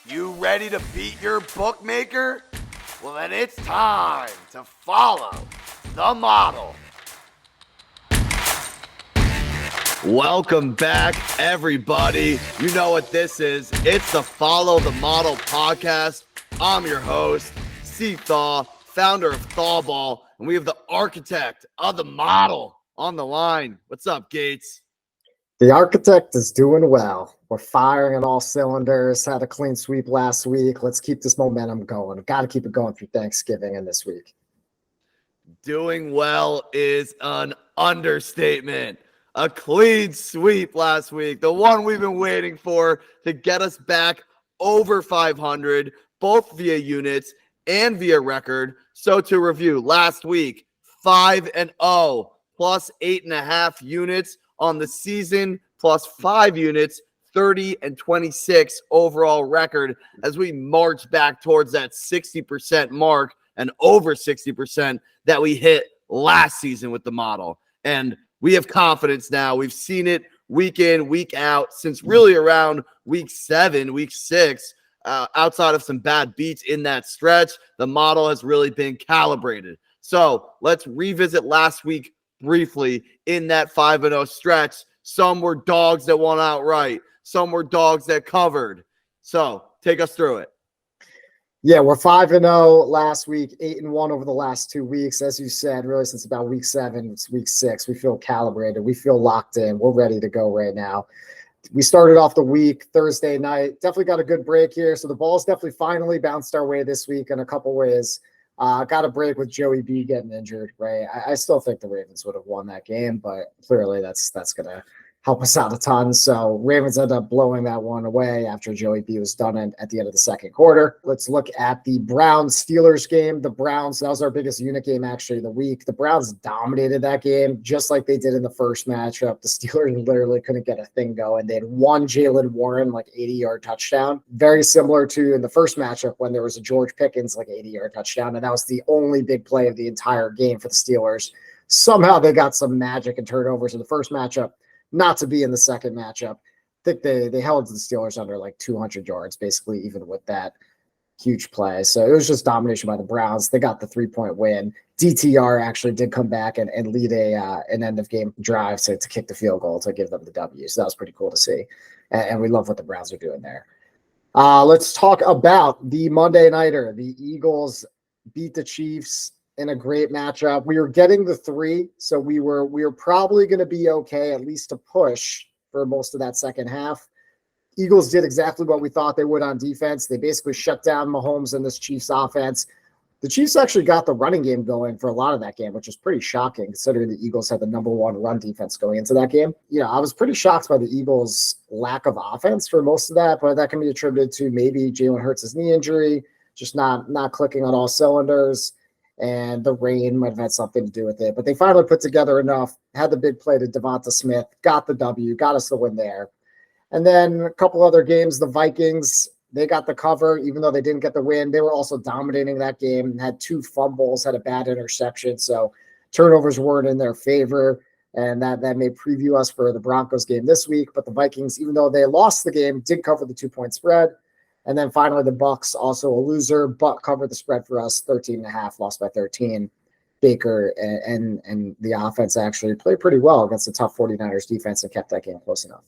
You ready to beat your bookmaker? Well, then it's time to follow the model. Welcome back, everybody. You know what this is. It's the Follow the Model podcast. I'm your host, Thaw, founder of ThawBall, and we have the architect of the model on the line. What's up, Gates? The architect is doing well. We're firing on all cylinders. Had a clean sweep last week. Let's keep this momentum going. Got to keep it going through Thanksgiving and this week. Doing well is an understatement. A clean sweep last week, the one we've been waiting for to get us back over 500, both via units and via record. So to review, last week, 5-0 plus 8.5 units on the season, plus 5 units, 30-26 overall record as we march back towards that 60% mark and over 60% that we hit last season with the model. And we have confidence now. We've seen it week in, week out since really around week 7, week 6. Outside of some bad beats in that stretch, the model has really been calibrated. So let's revisit last week briefly in that 5-0 stretch. Some were dogs that won outright. Some were dogs that covered. So take us through it. Yeah, we're 5-0 last week, 8-1 over the last 2 weeks. As you said, really since about week 7, it's week 6. We feel calibrated. We feel locked in. We're ready to go right now. We started off the week Thursday night. Definitely got a good break here. So the ball's definitely finally bounced our way this week in a couple ways. Got a break with Joey B getting injured, right? I still think the Ravens would have won that game, but clearly that's going to help us out a ton. So Ravens ended up blowing that one away after Joey B was done at the end of the second quarter. Let's look at the Browns-Steelers game. The Browns, that was our biggest unit game actually of the week. The Browns dominated that game just like they did in the first matchup. The Steelers literally couldn't get a thing going. They had one Jaylen Warren, 80-yard touchdown. Very similar to in the first matchup when there was a George Pickens, 80-yard touchdown. And that was the only big play of the entire game for the Steelers. Somehow they got some magic and turnovers in the first matchup. Not to be in the second matchup. I think they held the Steelers under 200 yards, basically, even with that huge play. So it was just domination by the Browns. They got the 3-point win. DTR actually did come back and lead an end-of-game drive to kick the field goal to give them the W. So that was pretty cool to see. And we love what the Browns are doing there. Let's talk about the Monday Nighter. The Eagles beat the Chiefs in a great matchup. We were getting the 3, so we were probably going to be okay, at least to push for most of that second half. Eagles did exactly what we thought they would on defense. They basically shut down Mahomes and this Chiefs offense. The Chiefs actually got the running game going for a lot of that game, which is pretty shocking considering the Eagles had the number 1 run defense going into that game. I was pretty shocked by the Eagles' lack of offense for most of that, but that can be attributed to maybe Jalen Hurts' knee injury, just not clicking on all cylinders. And the rain might have had something to do with it. But they finally put together enough, had the big play to Devonta Smith, got the W, got us the win there. And then a couple other games, the Vikings, they got the cover, even though they didn't get the win. They were also dominating that game, had 2 fumbles, had a bad interception. So turnovers weren't in their favor. And that may preview us for the Broncos game this week. But the Vikings, even though they lost the game, did cover the 2-point spread. And then finally, the Bucs, also a loser, but covered the spread for us, 13.5, lost by 13. Baker and the offense actually played pretty well against the tough 49ers defense and kept that game close enough.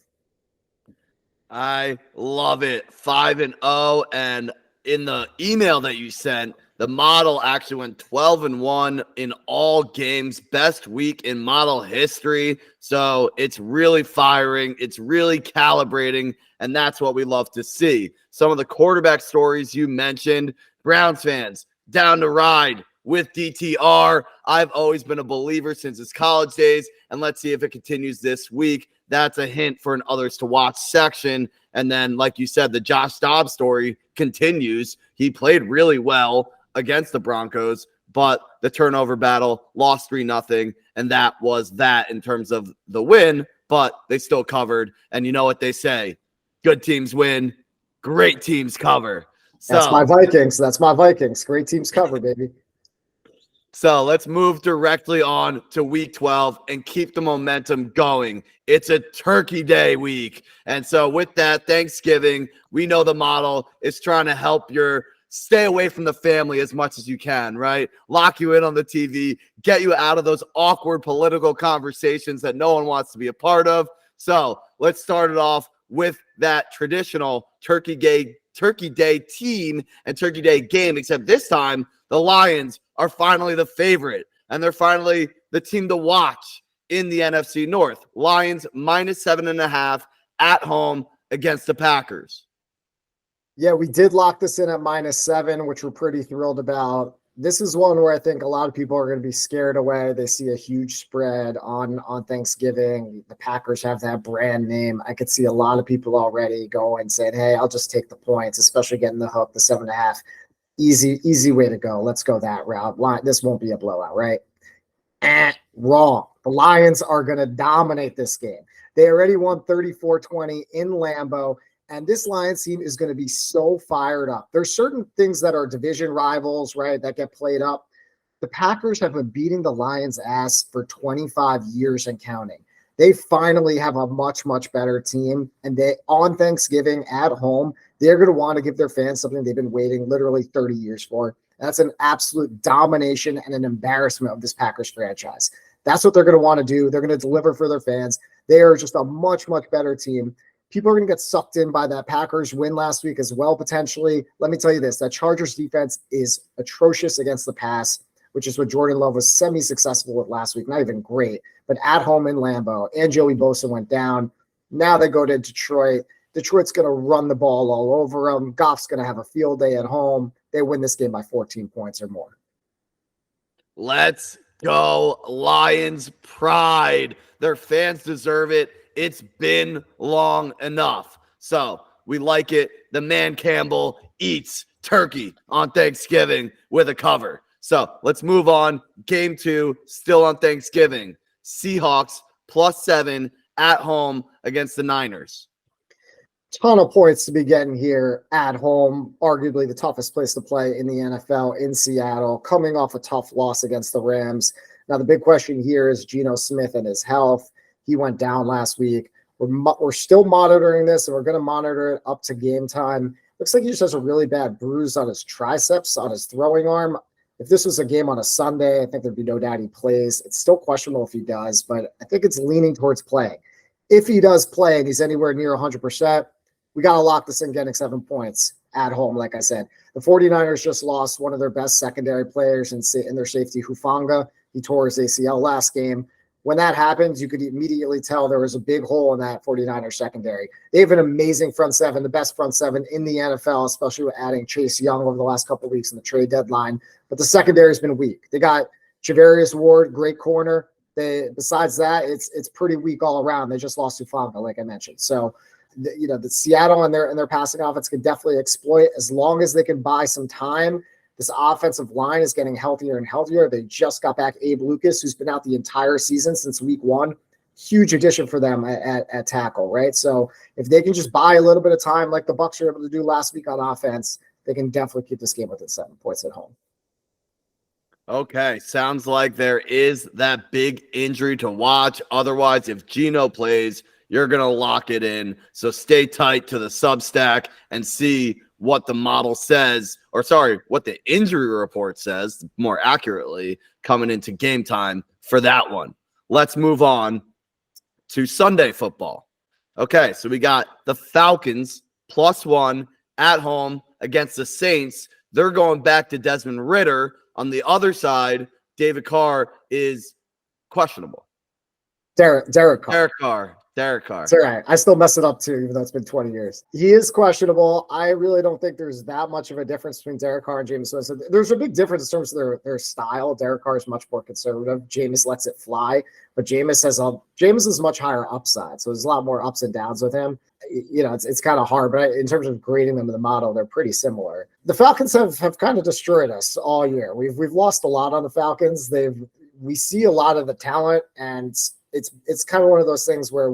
I love it. 5-0. And in the email that you sent, the model actually went 12-1 in all games. Best week in model history. So it's really firing. It's really calibrating. And that's what we love to see. Some of the quarterback stories you mentioned, Browns fans, down to ride with DTR. I've always been a believer since his college days. And let's see if it continues this week. That's a hint for an others to watch section. And then, like you said, the Josh Dobbs story continues. He played really well against the Broncos, but the turnover battle lost 3-0. And that was that in terms of the win, but they still covered. And you know what they say, good teams win, great teams cover. So That's my Vikings. Great teams cover, baby. So let's move directly on to week 12 and keep the momentum going. It's a Turkey Day week. And so, with that, Thanksgiving, we know the model is trying to help your stay away from the family as much as you can, right? Lock you in on the TV, get you out of those awkward political conversations that no one wants to be a part of. So, let's start it off with that traditional Turkey Day team and Turkey Day game, except this time the Lions are finally the favorite, and they're finally the team to watch in the NFC North. Lions -7.5 at home against the Packers. Yeah, we did lock this in at -7, which we're pretty thrilled about. This is one where I think a lot of people are going to be scared away. They see a huge spread on Thanksgiving. The Packers have that brand name. I could see a lot of people already going saying, hey, I'll just take the points, especially getting the hook, the 7.5. Easy way to go. Let's go that route. This won't be a blowout, right? Wrong. The Lions are going to dominate this game. They already won 34-20 in Lambeau, and this Lions team is going to be so fired up. There's certain things that are division rivals, right, that get played up. The Packers have been beating the Lions' ass for 25 years and counting. They finally have a much, much better team, and they on Thanksgiving at home, they're going to want to give their fans something they've been waiting literally 30 years for. That's an absolute domination and an embarrassment of this Packers franchise. That's what they're going to want to do. They're going to deliver for their fans. They are just a much, much better team. People are going to get sucked in by that Packers win last week as well, potentially. Let me tell you this, that Chargers defense is atrocious against the pass, which is what Jordan Love was semi-successful with last week. Not even great, but at home in Lambeau. And Joey Bosa went down. Now they go to Detroit. Detroit's going to run the ball all over them. Goff's going to have a field day at home. They win this game by 14 points or more. Let's go, Lions pride. Their fans deserve it. It's been long enough. So we like it. The man Campbell eats turkey on Thanksgiving with a cover. So let's move on. Game 2, still on Thanksgiving. Seahawks +7 at home against the Niners. Ton of points to be getting here at home. Arguably the toughest place to play in the NFL in Seattle, coming off a tough loss against the Rams. Now, the big question here is Geno Smith and his health. He went down last week. We're still monitoring this, and we're going to monitor it up to game time. Looks like he just has a really bad bruise on his triceps, on his throwing arm. If this was a game on a Sunday, I think there'd be no doubt he plays. It's still questionable if he does, but I think it's leaning towards playing. If he does play and he's anywhere near 100%, we got to lock this in getting 7 points at home, like I said. The 49ers just lost one of their best secondary players in their safety, Hufanga. He tore his ACL last game. When that happens, you could immediately tell there was a big hole in that 49ers secondary. They have an amazing front seven, the best front seven in the NFL, especially with adding Chase Young over the last couple of weeks in the trade deadline. But the secondary has been weak. They got Javarius Ward, great corner. Besides that, it's pretty weak all around. They just lost Hufanga, like I mentioned. So, the Seattle and their passing offense can definitely exploit as long as they can buy some time. This offensive line is getting healthier and healthier. They just got back Abe Lucas, who's been out the entire season since week 1. Huge addition for them at tackle, right? So if they can just buy a little bit of time like the Bucs were able to do last week on offense, they can definitely keep this game within 7 points at home. Okay, sounds like there is that big injury to watch. Otherwise, if Geno plays, you're going to lock it in. So stay tight to the Substack and see what the model says, what the injury report says, more accurately, coming into game time for that one. Let's move on to Sunday football. Okay, so we got the Falcons +1 at home against the Saints. They're going back to Desmond Ridder. On the other side, David Carr is questionable. Derek Carr. Derek Carr. It's all right. I still mess it up too, even though it's been 20 years. He is questionable. I really don't think there's that much of a difference between Derek Carr and Jameis Winston. There's a big difference in terms of their style. Derek Carr is much more conservative. Jameis lets it fly, but Jameis is much higher upside, so there's a lot more ups and downs with him. It's kind of hard, but in terms of grading them in the model, they're pretty similar. The Falcons have kind of destroyed us all year. We've lost a lot on the Falcons. We see a lot of the talent, and it's kind of one of those things where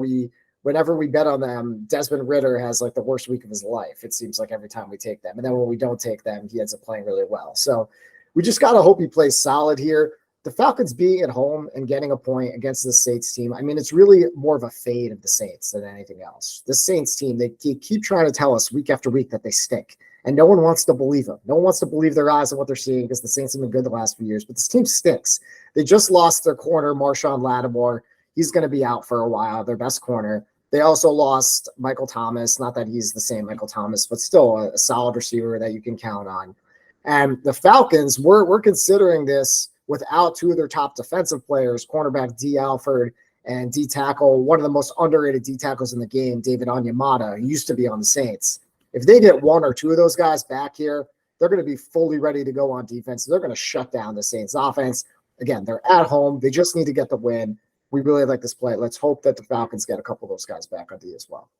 whenever we bet on them, Desmond Ridder has like the worst week of his life. It seems like every time we take them. And then when we don't take them, he ends up playing really well. So We just got to hope he plays solid here. The Falcons being at home and getting a point against the Saints team, I mean, it's really more of a fade of the Saints than anything else. The Saints team, they keep trying to tell us week after week that they stink, and no one wants to believe them. No one wants to believe their eyes and what they're seeing because the Saints have been good the last few years, but this team stinks. They just lost their corner, Marshawn Lattimore. He's going to be out for a while, their best corner. They also lost Michael Thomas. Not that he's the same Michael Thomas, but still a solid receiver that you can count on. And the Falcons, we're considering this without two of their top defensive players, cornerback D. Alford and D tackle, one of the most underrated D tackles in the game, David Onyemata, who used to be on the Saints. If they get one or two of those guys back here, they're going to be fully ready to go on defense. They're going to shut down the Saints offense. Again, they're at home. They just need to get the win. We really like this play. Let's hope that the Falcons get a couple of those guys back on D as well.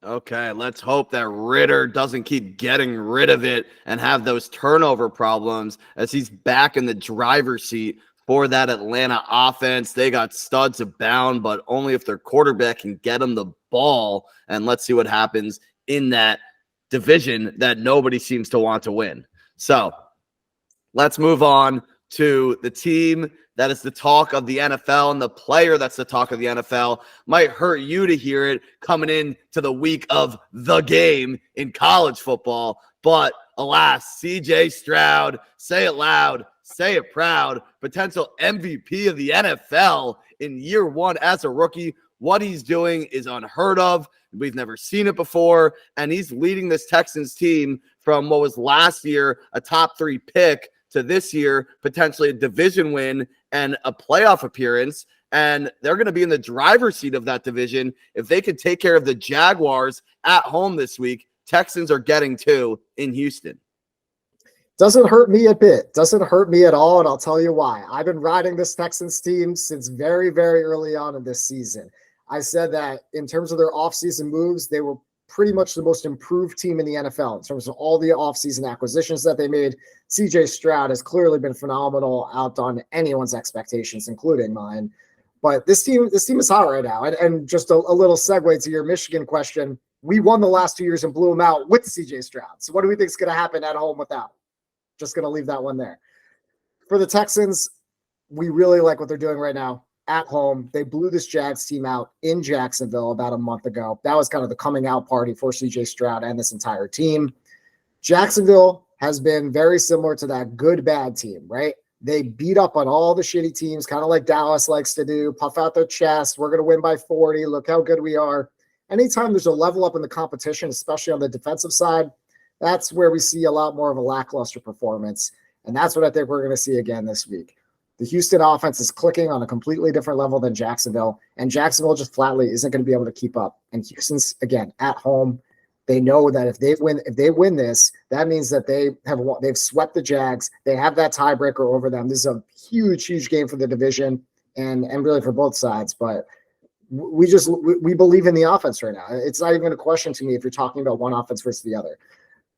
Okay, let's hope that Ritter doesn't keep getting rid of it and have those turnover problems as he's back in the driver's seat for that Atlanta offense. They got studs abound, but only if their quarterback can get them the ball. And let's see what happens in that division that nobody seems to want to win. So let's move on to the team that is the talk of the NFL, and the player that's the talk of the NFL. Might hurt you to hear it coming in to the week of the game in college football, but alas, CJ Stroud, say it loud, say it proud, potential MVP of the NFL in year one as a rookie. What he's doing is unheard of. We've never seen it before, and he's leading this Texans team from what was last year a top 3 pick to this year potentially a division win and a playoff appearance. And they're going to be in the driver's seat of that division. If they could take care of the Jaguars at home this week, Texans are getting 2 in Houston. Doesn't hurt me a bit. Doesn't hurt me at all, and I'll tell you why. I've been riding this Texans team since very, very early on in this season. I said that in terms of their offseason moves, they were pretty much the most improved team in the NFL in terms of all the offseason acquisitions that they made. CJ Stroud has clearly been phenomenal, outdone anyone's expectations, including mine. But this team is hot right now. And just a little segue to your Michigan question. We won the last 2 years and blew them out with CJ Stroud. So what do we think is going to happen at home without? Just going to leave that one there. For the Texans, we really like what they're doing right now. At home, they blew this Jags team out in Jacksonville about a month ago. That was kind of the coming out party for CJ Stroud and this entire team. Jacksonville has been very similar to that good-bad team, right? They beat up on all the shitty teams, kind of like Dallas likes to do, puff out their chest. We're going to win by 40. Look how good we are. Anytime there's a level up in the competition, especially on the defensive side, that's where we see a lot more of a lackluster performance. And that's what I think we're going to see again this week. The Houston offense is clicking on a completely different level than Jacksonville, and Jacksonville just flatly isn't going to be able to keep up. And Houston's, again, at home. They know that if they win this, that means that they've swept the Jags. They have that tiebreaker over them. This is a huge, huge game for the division and really for both sides. But we believe in the offense right now. It's not even a question to me if you're talking about one offense versus the other.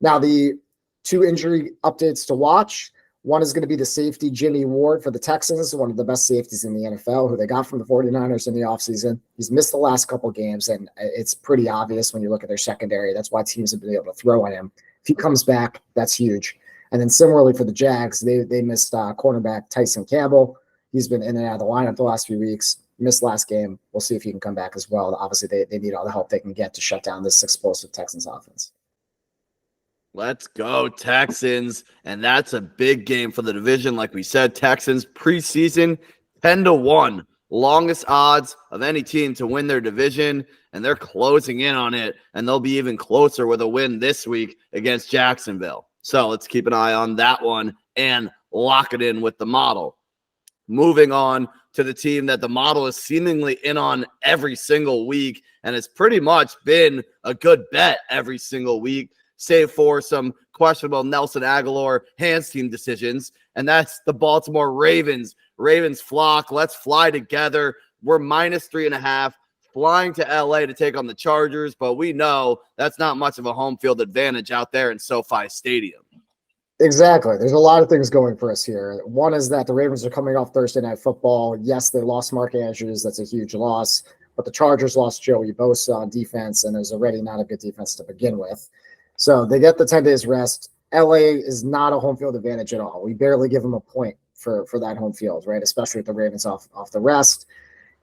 Now, the 2 injury updates to watch. One is going to be the safety, Jimmy Ward, for the Texans, one of the best safeties in the NFL, who they got from the 49ers in the offseason. He's missed the last couple games, and it's pretty obvious when you look at their secondary. That's why teams have been able to throw at him. If he comes back, that's huge. And then similarly for the Jags, they missed cornerback Tyson Campbell. He's been in and out of the lineup the last few weeks. Missed last game. We'll see if he can come back as well. Obviously, they need all the help they can get to shut down this explosive Texans offense. Let's go, Texans. And that's a big game for the division. Like we said, Texans preseason 10-1. Longest odds of any team to win their division. And they're closing in on it. And they'll be even closer with a win this week against Jacksonville. So let's keep an eye on that one and lock it in with the model. Moving on to the team that the model is seemingly in on every single week. And it's pretty much been a good bet every single week, save for some questionable Nelson Aguilar hands team decisions. And that's the Baltimore Ravens. Ravens flock. Let's fly together. We're -3.5, flying to LA to take on the Chargers. But we know that's not much of a home field advantage out there in SoFi Stadium. Exactly. There's a lot of things going for us here. One is that the Ravens are coming off Thursday Night Football. Yes, they lost Mark Andrews. That's a huge loss. But the Chargers lost Joey Bosa on defense, and there's already not a good defense to begin with. So they get the 10 days rest. LA is not a home field advantage at all. We barely give them a point for that home field, right? Especially with the Ravens off the rest.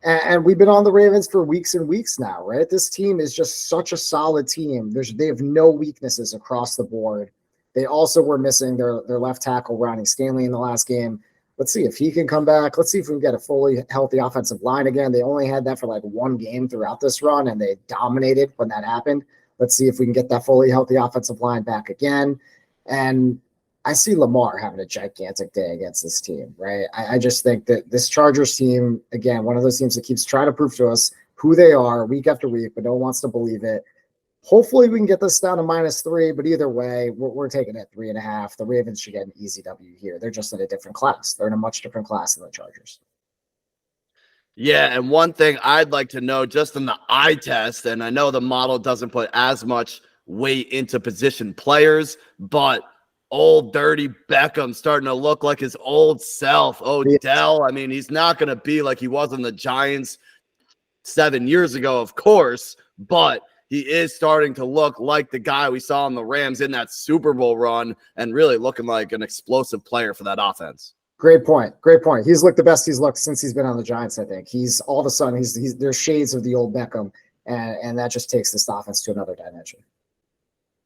And we've been on the Ravens for weeks and weeks now, right? This team is just such a solid team. They have no weaknesses across the board. They also were missing their left tackle, Ronnie Stanley, in the last game. Let's see if he can come back. Let's see if we can get a fully healthy offensive line again. They only had that for like one game throughout this run, and they dominated when that happened. Let's see if we can get that fully healthy offensive line back again. And I see Lamar having a gigantic day against this team, right? I just think that this Chargers team, again, one of those teams that keeps trying to prove to us who they are week after week, but no one wants to believe it. Hopefully we can get this down to -3, but either way, we're taking it 3.5. The Ravens should get an easy W here. They're just in a different class. They're in a much different class than the Chargers. Yeah, and one thing I'd like to know just in the eye test, and I know the model doesn't put as much weight into position players, but old dirty Beckham starting to look like his old self. Odell, I mean, he's not going to be like he was in the Giants 7 years ago, of course, but he is starting to look like the guy we saw in the Rams in that Super Bowl run and really looking like an explosive player for that offense. Great point. Great point. He's looked the best he's looked since he's been on the Giants, I think. He's all of a sudden, there's shades of the old Beckham, and that just takes this offense to another dimension.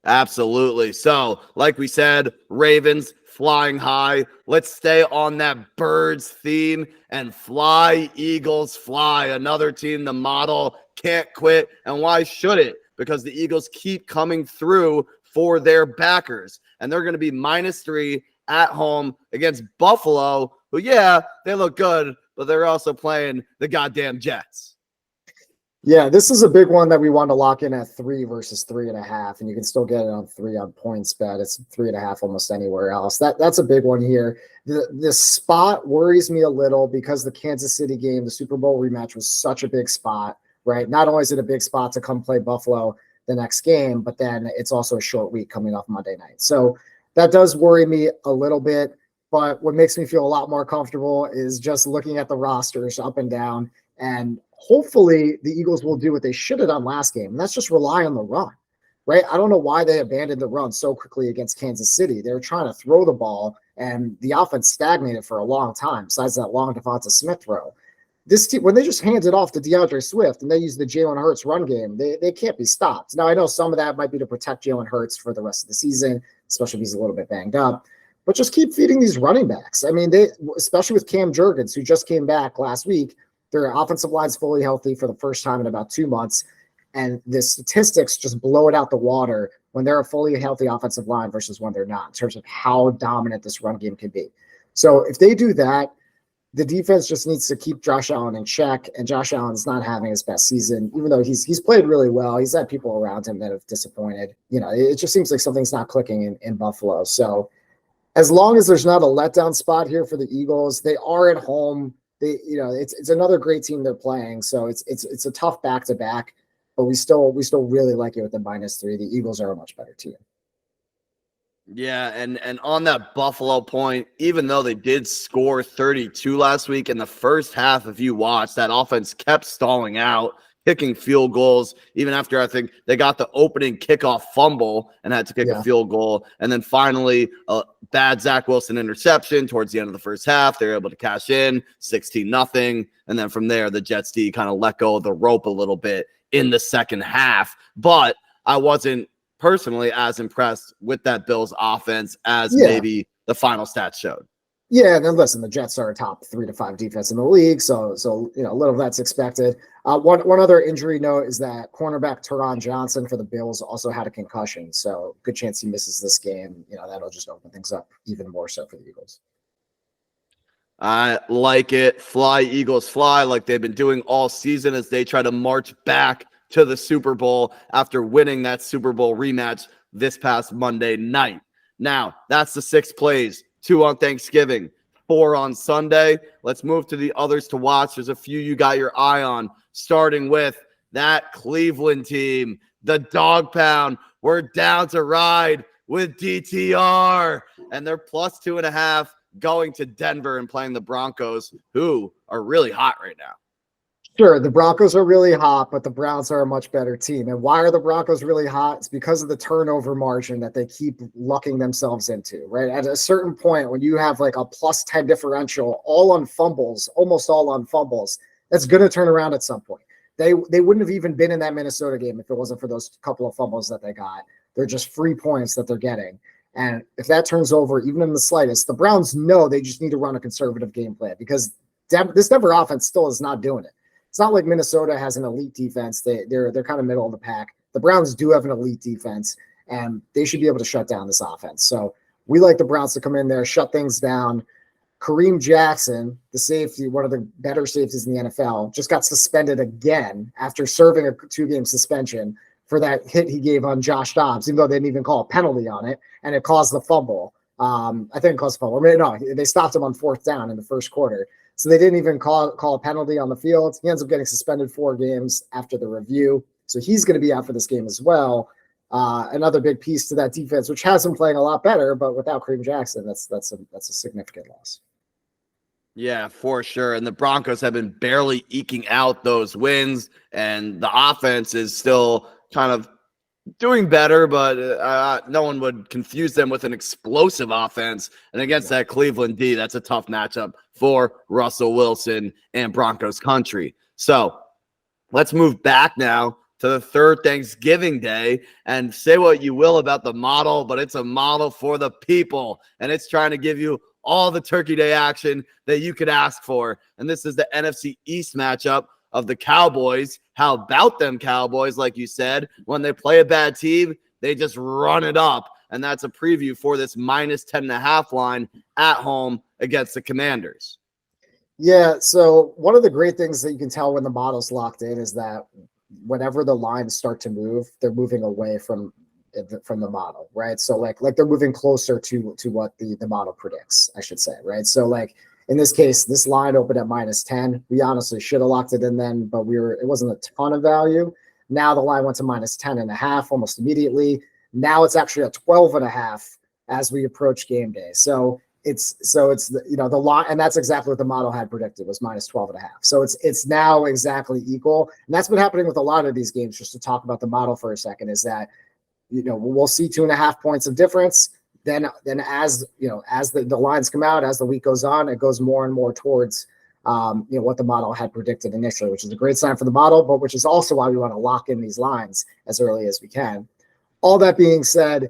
Absolutely. So, like we said, Ravens flying high. Let's stay on that birds theme and fly, Eagles, fly. Another team, the model can't quit. And why should it? Because the Eagles keep coming through for their backers. And they're going to be -3 at home against Buffalo, who, yeah, they look good, but they're also playing the goddamn Jets. Yeah, this is a big one that we want to lock in at 3 versus 3.5, and you can still get it on 3 on PointsBet. It's 3.5 almost anywhere else. That's a big one here. The spot worries me a little because the Kansas City game, the Super Bowl rematch, was such a big spot, right? Not only is it a big spot to come play Buffalo the next game, but then it's also a short week coming off Monday night. So that does worry me a little bit, but what makes me feel a lot more comfortable is just looking at the rosters up and down, and hopefully the Eagles will do what they should have done last game, and that's just rely on the run, right? I don't know why they abandoned the run so quickly against Kansas City. They were trying to throw the ball, and the offense stagnated for a long time, besides that long Devonta Smith throw. This team, when they just hand it off to DeAndre Swift and they use the Jalen Hurts run game, they can't be stopped. Now, I know some of that might be to protect Jalen Hurts for the rest of the season, especially if he's a little bit banged up. But just keep feeding these running backs. I mean, especially with Cam Jurgens, who just came back last week, their offensive line's fully healthy for the first time in about 2 months. And the statistics just blow it out the water when they're a fully healthy offensive line versus when they're not, in terms of how dominant this run game can be. So if they do that, the defense just needs to keep Josh Allen in check, and Josh Allen's not having his best season, even though he's played really well. He's had people around him that have disappointed. You know, it just seems like something's not clicking in Buffalo. So as long as there's not a letdown spot here for the Eagles, they are at home. It's another great team they're playing. So it's a tough back-to-back, but we still really like it with the -3. The Eagles are a much better team. Yeah, and on that Buffalo point, even though they did score 32 last week in the first half, if you watch, that offense kept stalling out, kicking field goals, even after I think they got the opening kickoff fumble and had to kick a field goal. And then finally, a bad Zach Wilson interception towards the end of the first half. They were able to cash in 16-0. And then from there, the Jets D kind of let go of the rope a little bit in the second half. But I wasn't personally as impressed with that Bills offense as maybe the final stats showed. Yeah, and then listen, the Jets are a top 3 to 5 defense in the league, so a little of that's expected. One other injury note is that cornerback Teron Johnson for the Bills also had a concussion, so good chance he misses this game. That'll just open things up even more so for the Eagles. I like it. Fly, Eagles, fly, like they've been doing all season as they try to march back to the Super Bowl after winning that Super Bowl rematch this past Monday night. Now, that's the 6 plays, 2 on Thanksgiving, 4 on Sunday. Let's move to the others to watch. There's a few you got your eye on, starting with that Cleveland team, the Dog Pound. We're down to ride with DTR, and they're +2.5 going to Denver and playing the Broncos, who are really hot right now. Sure, the Broncos are really hot, but the Browns are a much better team. And why are the Broncos really hot? It's because of the turnover margin that they keep lucking themselves into, right? At a certain point, when you have like a plus 10 differential, all on fumbles, almost all on fumbles, that's going to turn around at some point. They wouldn't have even been in that Minnesota game if it wasn't for those couple of fumbles that they got. They're just free points that they're getting. And if that turns over, even in the slightest, the Browns know they just need to run a conservative game plan because this Denver offense still is not doing it. It's not like Minnesota has an elite defense. They're kind of middle of the pack. The Browns do have an elite defense, and they should be able to shut down this offense. So we like the Browns to come in there, shut things down. Kareem Jackson, the safety, one of the better safeties in the NFL, just got suspended again after serving a 2-game suspension for that hit he gave on Josh Dobbs, even though they didn't even call a penalty on it, and it caused the fumble. I think it caused the fumble. I mean, no, they stopped him on 4th down in the first quarter. So they didn't even call a penalty on the field. He ends up getting suspended 4 games after the review. So he's going to be out for this game as well. Another big piece to that defense, which has been playing a lot better, but without Kareem Jackson, that's a significant loss. Yeah, for sure. And the Broncos have been barely eking out those wins, and the offense is still kind of doing better, but no one would confuse them with an explosive offense. And against that Cleveland D, that's a tough matchup for Russell Wilson and Broncos country. So let's move back now to the third Thanksgiving Day, and say what you will about the model, but it's a model for the people, and it's trying to give you all the Turkey Day action that you could ask for. And this is the NFC East matchup of the Cowboys. How about them Cowboys? Like you said, when they play a bad team, they just run it up. And that's a preview for this minus 10.5 line at home against the Commanders. Yeah, so one of the great things that you can tell when the model's locked in is that whenever the lines start to move, they're moving away from the model, right? So like they're moving closer to what the model predicts, I should say, right? So like in this case, this line opened at minus 10. We honestly should have locked it in then, but it wasn't a ton of value. Now the line went to minus 10.5 almost immediately. Now it's actually at 12.5 as we approach game day. So it's the line, and that's exactly what the model had predicted, was minus 12.5. So it's now exactly equal. And that's been happening with a lot of these games. Just to talk about the model for a second, is that we'll see 2.5 points of difference. Then as as the lines come out, as the week goes on, it goes more and more towards what the model had predicted initially, which is a great sign for the model, but which is also why we want to lock in these lines as early as we can. All that being said,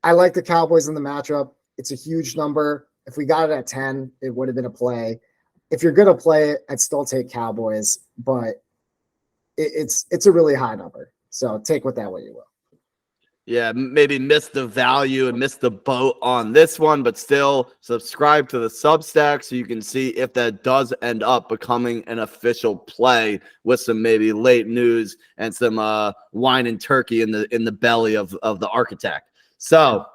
I like the Cowboys in the matchup. It's a huge number. If we got it at 10, it would have been a play. If you're going to play it, I'd still take Cowboys, but it's a really high number. So take with that what you will. Yeah, maybe missed the value and missed the boat on this one, but still subscribe to the Substack so you can see if that does end up becoming an official play with some maybe late news and some wine and turkey in the belly of the architect. So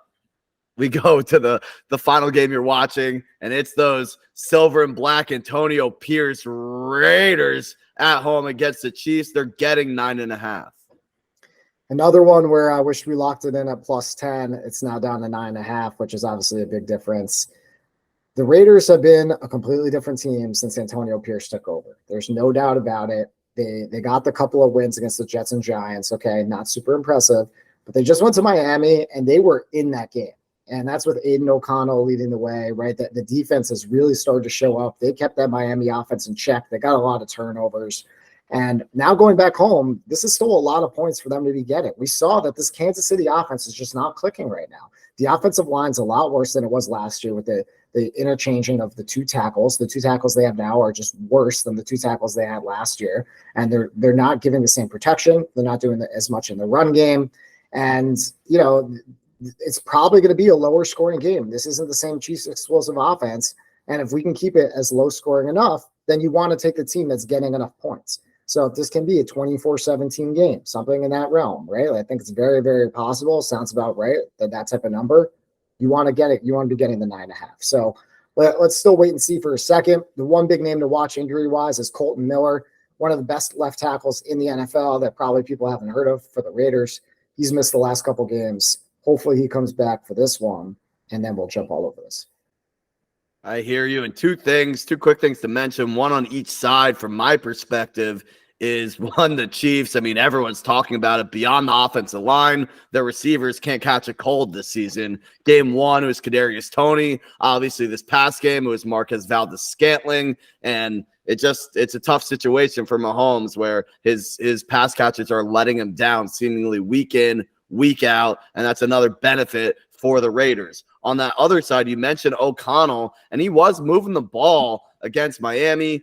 we go to the final game you're watching, and it's those silver and black Antonio Pierce Raiders at home against the Chiefs. They're getting 9.5. Another one where I wish we locked it in at plus 10. It's now down to 9.5, which is obviously a big difference. The Raiders have been a completely different team since Antonio Pierce took over. There's no doubt about it. They got the couple of wins against the Jets and Giants. Okay, not super impressive, but they just went to Miami and they were in that game. And that's with Aiden O'Connell leading the way, right? That the defense has really started to show up. They kept that Miami offense in check. They got a lot of turnovers. And now going back home, this is still a lot of points for them to be getting. We saw that this Kansas City offense is just not clicking right now. The offensive line's a lot worse than it was last year with the interchanging of the 2 tackles. The 2 tackles they have now are just worse than the 2 tackles they had last year. And they're not giving the same protection. They're not doing as much in the run game. And, it's probably going to be a lower scoring game. This isn't the same Chiefs explosive offense. And if we can keep it as low scoring enough, then you want to take the team that's getting enough points. So if this can be a 24-17 game, something in that realm, right? I think it's very, very possible. Sounds about right, that type of number. You want to get it. You want to be getting the 9.5. So let's still wait and see for a second. The one big name to watch injury-wise is Colton Miller, one of the best left tackles in the NFL that probably people haven't heard of for the Raiders. He's missed the last couple games. Hopefully he comes back for this one, and then we'll jump all over this. I hear you. And two quick things to mention. One on each side from my perspective is one, the Chiefs. I mean, everyone's talking about it beyond the offensive line. Their receivers can't catch a cold this season. Game one, it was Kadarius Toney. Obviously, this past game, it was Marquez Valdes-Scantling. And it's a tough situation for Mahomes where his pass catchers are letting him down seemingly week in, week out. And that's another benefit for the Raiders. On that other side, you mentioned O'Connell, and he was moving the ball against Miami.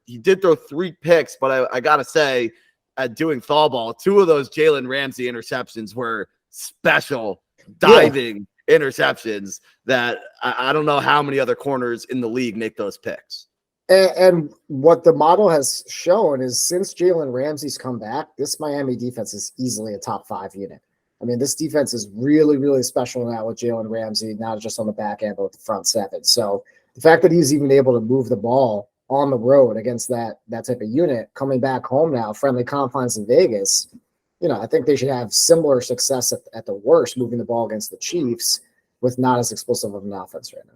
He did throw 3 picks, but I gotta say, at doing ThawBall, 2 of those Jalen Ramsey interceptions were special diving interceptions that I don't know how many other corners in the league make those picks. And what the model has shown is since Jalen Ramsey's come back, this Miami defense is easily a top 5 unit. I mean, this defense is really, really special now with Jalen Ramsey, not just on the back end, but with the front 7. So the fact that he's even able to move the ball on the road against that type of unit, coming back home now, friendly confines in Vegas, I think they should have similar success at the worst, moving the ball against the Chiefs with not as explosive of an offense right now.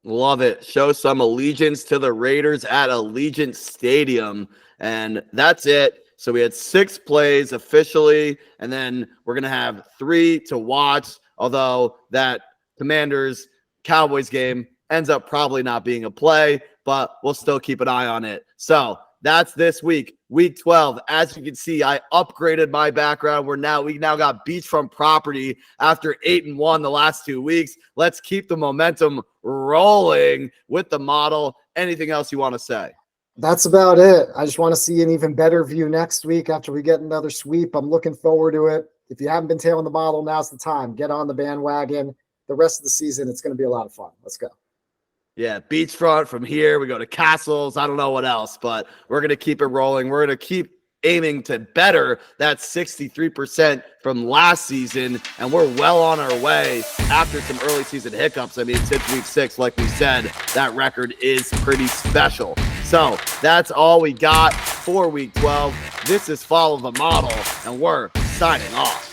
Love it. Show some allegiance to the Raiders at Allegiant Stadium. And that's it. So we had 6 plays officially, and then we're going to have 3 to watch, although that Commanders-Cowboys game ends up probably not being a play, but we'll still keep an eye on it. So that's this week, week 12. As you can see, I upgraded my background. We now got beachfront property after 8-1 the last 2 weeks. Let's keep the momentum rolling with the model. Anything else you want to say? That's about it. I just want to see an even better view next week after we get another sweep. I'm looking forward to it. If you haven't been tailing the model, now's the time. Get on the bandwagon. The rest of the season, it's going to be a lot of fun. Let's go. Yeah, beachfront from here. We go to castles. I don't know what else, but we're going to keep it rolling. We're going to keep aiming to better that 63% from last season, and we're well on our way after some early season hiccups. I mean, since week 6, like we said, that record is pretty special. So that's all we got for week 12. This is Follow the Model, and we're signing off.